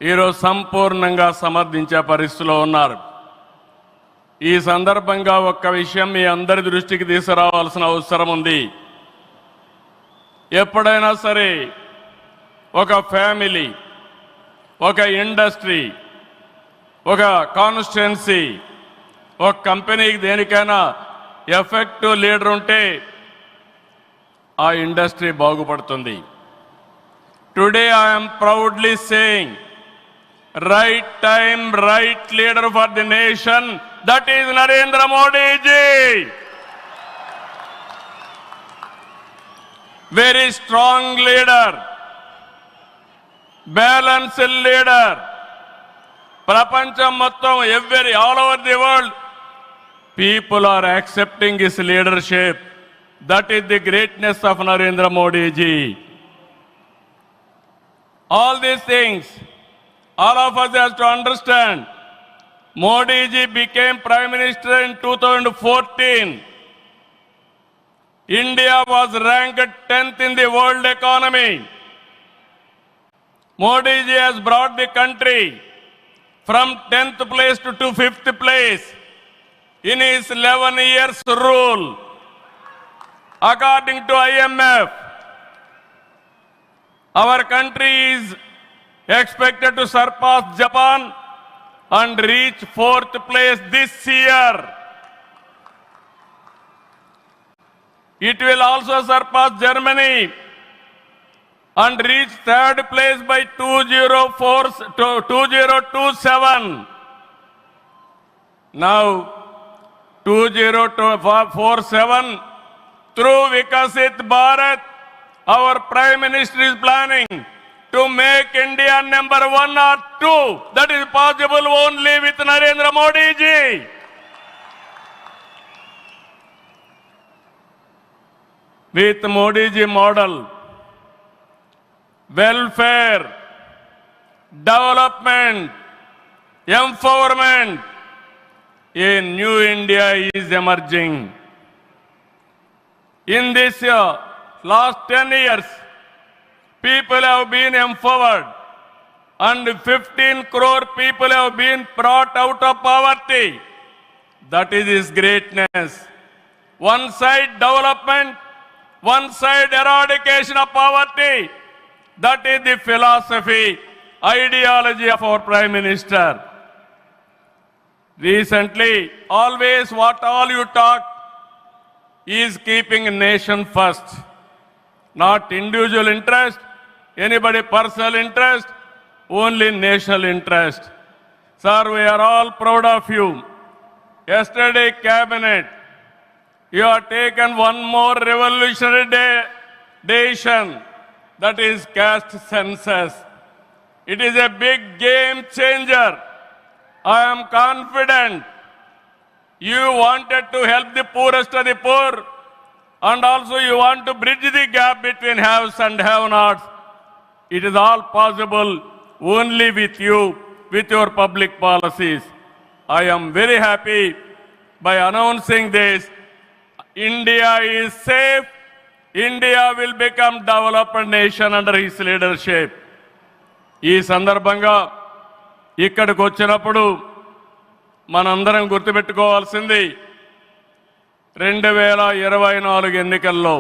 ఈరోజు సంపూర్ణంగా సమర్థించే పరిస్థితిలో ఉన్నారు. ఈ సందర్భంగా ఒక్క విషయం మీ అందరి దృష్టికి తీసుకురావాల్సిన అవసరం ఉంది. ఎప్పుడైనా సరే ఒక ఫ్యామిలీ, ఒక ఇండస్ట్రీ, ఒక కాన్స్టిట్యుయెన్సీ, ఒక కంపెనీకి దేనికైనా ఎఫెక్టివ్ లీడర్ ఉంటే ఆ ఇండస్ట్రీ బాగుపడుతుంది. Today I'm proudly saying, right time, right leader for the nation. That is Narendra Modi ji. Very strong leader, balanced leader. Prapancham mottam, all over the world, people are accepting his leadership. That is the greatness of Narendra Modi ji. All these things, all of us have to understand. Modi ji became Prime Minister in 2014. India was ranked 10th in the world economy. Modi ji has brought the country from 10th place to 5th place in his 11 years rule. According to IMF, our country is expected to surpass Japan and reach 4th place this year. It will also surpass Germany and reach 3rd place by 2027. Now 2047, through Vikasit Bharat, our Prime Minister is planning to make India number 1 or 2. That is possible only with Narendra Modi ji. With Modi ji model, welfare, development, empowerment, a new India is emerging. In this last 10 years, people have been empowered and 15 crore people have been brought out of poverty. That is his greatness. One side development, one side eradication of poverty. That is the philosophy, ideology of our Prime Minister. Recently, always what all you talk is keeping nation first, not individual interest, anybody personal interest, only national interest. Sir, we are all proud of you. Yesterday cabinet, you have taken one more revolutionary decision, that is caste census. It is a big game changer. I am confident you wanted to help the poorest of the poor, and also you want to bridge the gap between haves and have-nots. It is all possible only with you, with your public policies. I am very happy by announcing this. India is safe. India will become developed nation under his leadership. ఈ సందర్భంగా ఇక్కడికి వచ్చినప్పుడు మనందరం గుర్తుపెట్టుకోవాల్సింది 2024 ఎన్నికల్లో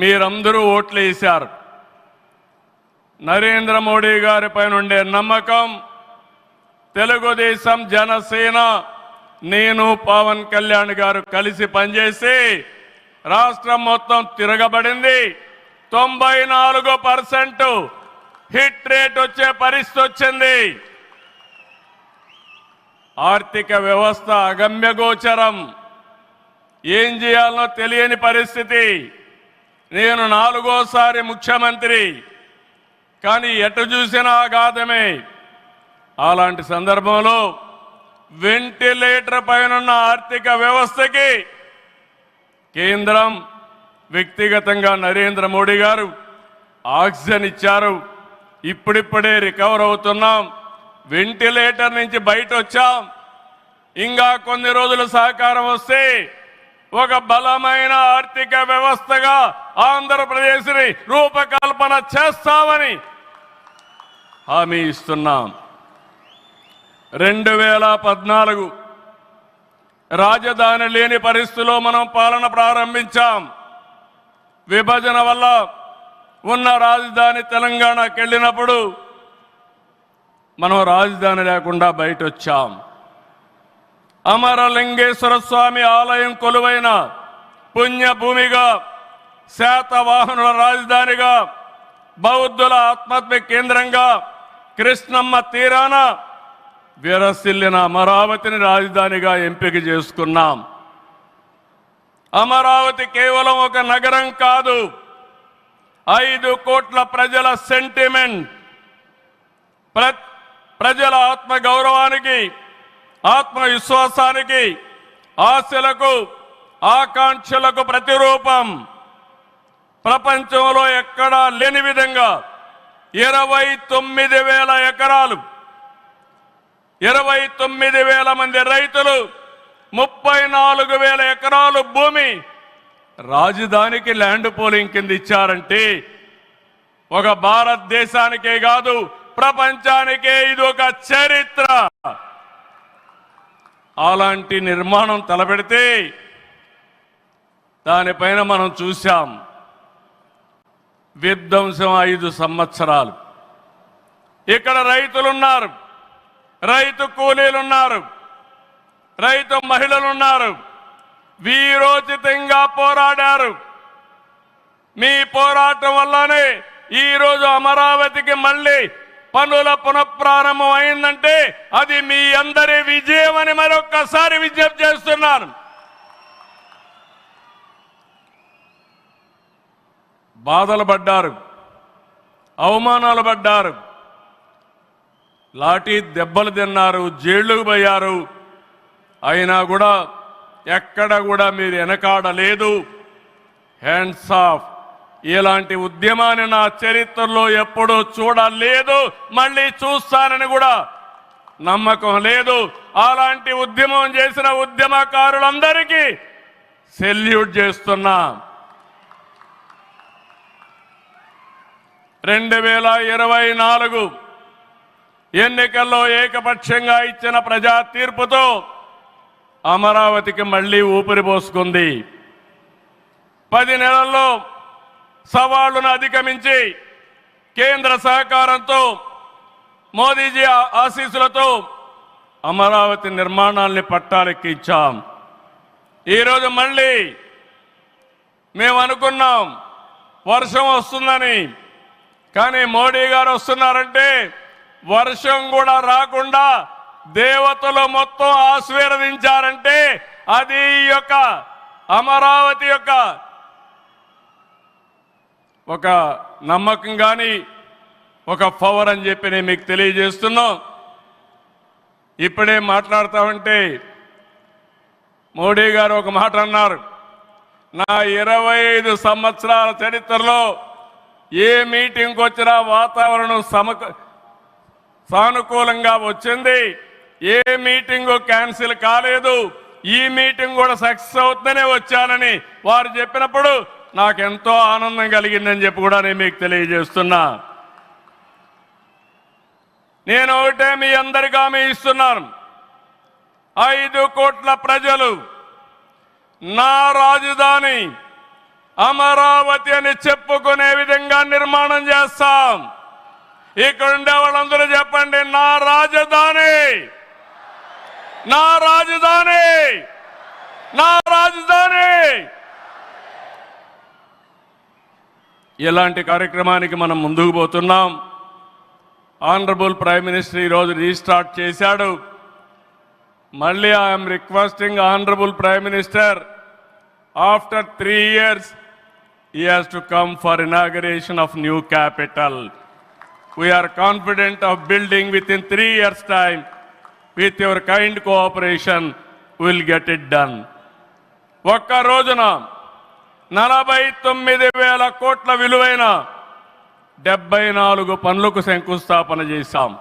మీరందరూ ఓట్లు వేశారు. నరేంద్ర మోడీ గారి పైన ఉండే నమ్మకం, తెలుగుదేశం, జనసేన, నేను, పవన్ కళ్యాణ్ గారు కలిసి పనిచేసి రాష్ట్రం మొత్తం తిరగబడింది. 94% హిట్ రేట్ వచ్చే పరిస్థితి వచ్చింది. ఆర్థిక వ్యవస్థ అగమ్యగోచరం, ఏం చేయాలనో తెలియని పరిస్థితి. నేను 4వ సారి ముఖ్యమంత్రి, కానీ ఎటు చూసినా ఆఘాతమే. అలాంటి సందర్భంలో వెంటిలేటర్ పైనున్న ఆర్థిక వ్యవస్థకి కేంద్రం, వ్యక్తిగతంగా నరేంద్ర మోడీ గారు ఆక్సిజన్ ఇచ్చారు. ఇప్పుడిప్పుడే రికవర్ అవుతున్నాం, వెంటిలేటర్ నుంచి బయట వచ్చాం. ఇంకా కొన్ని రోజులు సహకారం వస్తే ఒక బలమైన ఆర్థిక వ్యవస్థగా ఆంధ్రప్రదేశ్ని రూపకల్పన చేస్తామని హామీ ఇస్తున్నాం. 2014 రాజధాని లేని పరిస్థితిలో మనం పాలన ప్రారంభించాం. విభజన వల్ల ఉన్న రాజధాని తెలంగాణకి వెళ్ళినప్పుడు మనం రాజధాని లేకుండా బయట వచ్చాం. అమరలింగేశ్వర స్వామి ఆలయం కొలువైన పుణ్యభూమిగా, శాతవాహనుల రాజధానిగా, బౌద్ధుల ఆత్మహత్య కేంద్రంగా, కృష్ణమ్మ తీరాన విరసిల్లిన అమరావతిని రాజధానిగా ఎంపిక చేసుకున్నాం. అమరావతి కేవలం ఒక నగరం కాదు, 5 కోట్ల ప్రజల సెంటిమెంట్. ప్రజల ఆత్మ గౌరవానికి, ఆత్మవిశ్వాసానికి, ఆశలకు, ఆకాంక్షలకు ప్రతిరూపం. ప్రపంచంలో ఎక్కడా లేని విధంగా 29,000 ఎకరాలు, 29,000 మంది రైతులు, 34,000 ఎకరాలు భూమి రాజధానికి ల్యాండ్ పోలింగ్ కింద ఇచ్చారంటే ఒక భారతదేశానికే కాదు, ప్రపంచానికే ఇది ఒక చరిత్ర. అలాంటి నిర్మాణం తలపెడితే దానిపైన మనం చూశాం విధ్వంసం 5 సంవత్సరాలు. ఇక్కడ రైతులున్నారు, రైతు కూలీలున్నారు, రైతు మహిళలున్నారు, వీరోచితంగా పోరాడారు. మీ పోరాటం వల్లనే ఈరోజు అమరావతికి మళ్ళీ పనుల పునఃప్రారంభం అయిందంటే అది మీ అందరి విజయం అని మరొక్కసారి విజ్ఞప్తి చేస్తున్నాను. బాధలు పడ్డారు, అవమానాలు పడ్డారు, లాఠీ దెబ్బలు తిన్నారు, జైళ్లకు పోయారు. అయినా కూడా ఎక్కడ కూడా మీరు వెనకాడలేదు. Hands of. ఇలాంటి ఉద్యమాన్ని నా చరిత్రలో ఎప్పుడూ చూడలేదు, మళ్ళీ చూస్తానని కూడా నమ్మకం లేదు. అలాంటి ఉద్యమం చేసిన ఉద్యమకారులందరికీ సెల్యూట్ చేస్తున్నా. 2024 ఎన్నికల్లో ఏకపక్షంగా ఇచ్చిన ప్రజా తీర్పుతో అమరావతికి మళ్లీ ఊపిరి పోసుకుంది. 10 నెలల్లో సవాళ్లను అధిగమించి కేంద్ర సహకారంతో, మోదీజీ ఆశీస్సులతో అమరావతి నిర్మాణాల్ని పట్టాలెక్కించాం. ఈరోజు మళ్ళీ మేము అనుకున్నాం వర్షం వస్తుందని, కానీ మోడీ గారు వస్తున్నారంటే వర్షం కూడా రాకుండా దేవతలు మొత్తం ఆశీర్వదించారంటే అది ఈ యొక్క అమరావతి యొక్క ఒక నమ్మకం కానీ ఒక పవర్ అని చెప్పి నేను మీకు తెలియజేస్తున్నాం. ఇప్పుడే మాట్లాడతామంటే మోడీ గారు ఒక మాట అన్నారు, నా 25 సంవత్సరాల చరిత్రలో ఏ మీటింగ్కి వచ్చినా వాతావరణం సానుకూలంగా వచ్చింది, ఏ మీటింగు క్యాన్సిల్ కాలేదు, ఈ మీటింగ్ కూడా సక్సెస్ అవుతుందనే వచ్చానని వారు చెప్పినప్పుడు నాకెంతో ఆనందం కలిగిందని చెప్పి కూడా నేను మీకు తెలియజేస్తున్నా. నేను ఒకటే మీ అందరికీ హామీ ఇస్తున్నాను, 5 కోట్ల ప్రజలు నా రాజధాని అమరావతి అని చెప్పుకునే విధంగా నిర్మాణం చేస్తాం. ఇక్కడ ఉండే వాళ్ళందరూ చెప్పండి, నా రాజధాని, నా రాజధాని, నా రాజధాని. ఇలాంటి కార్యక్రమానికి మనం ముందుకు పోతున్నాం. ఆనరబుల్ ప్రైమ్ మినిస్టర్ ఈరోజు రీస్టార్ట్ చేశాడు. మళ్ళీ I'm requesting honourable prime minister, after 3 years he has to come for inauguration of new capital. We are confident of building within 3 years time. With your kind cooperation we will get it done. ఒక్క రోజున 49,000 కోట్ల విలువైన 74 పనులకు శంకుస్థాపన చేశాం.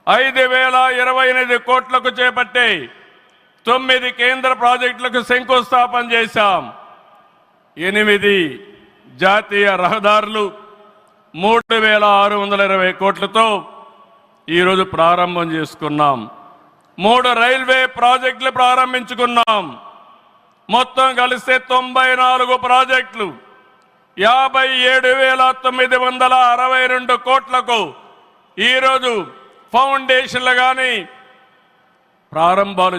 5,028 కోట్లకు చేపట్టే 9 కేంద్ర ప్రాజెక్టులకు శంకుస్థాపన చేశాం. 8 జాతీయ రహదారులు, 3,620 కోట్లతో ఈరోజు ప్రారంభం చేసుకున్నాం. 3 రైల్వే ప్రాజెక్టులు ప్రారంభించుకున్నాం. మొత్తం కలిస్తే 94 ప్రాజెక్టులు 57,962 కోట్లకు ఈరోజు ఫౌండేషన్లు కానీ ప్రారంభాలు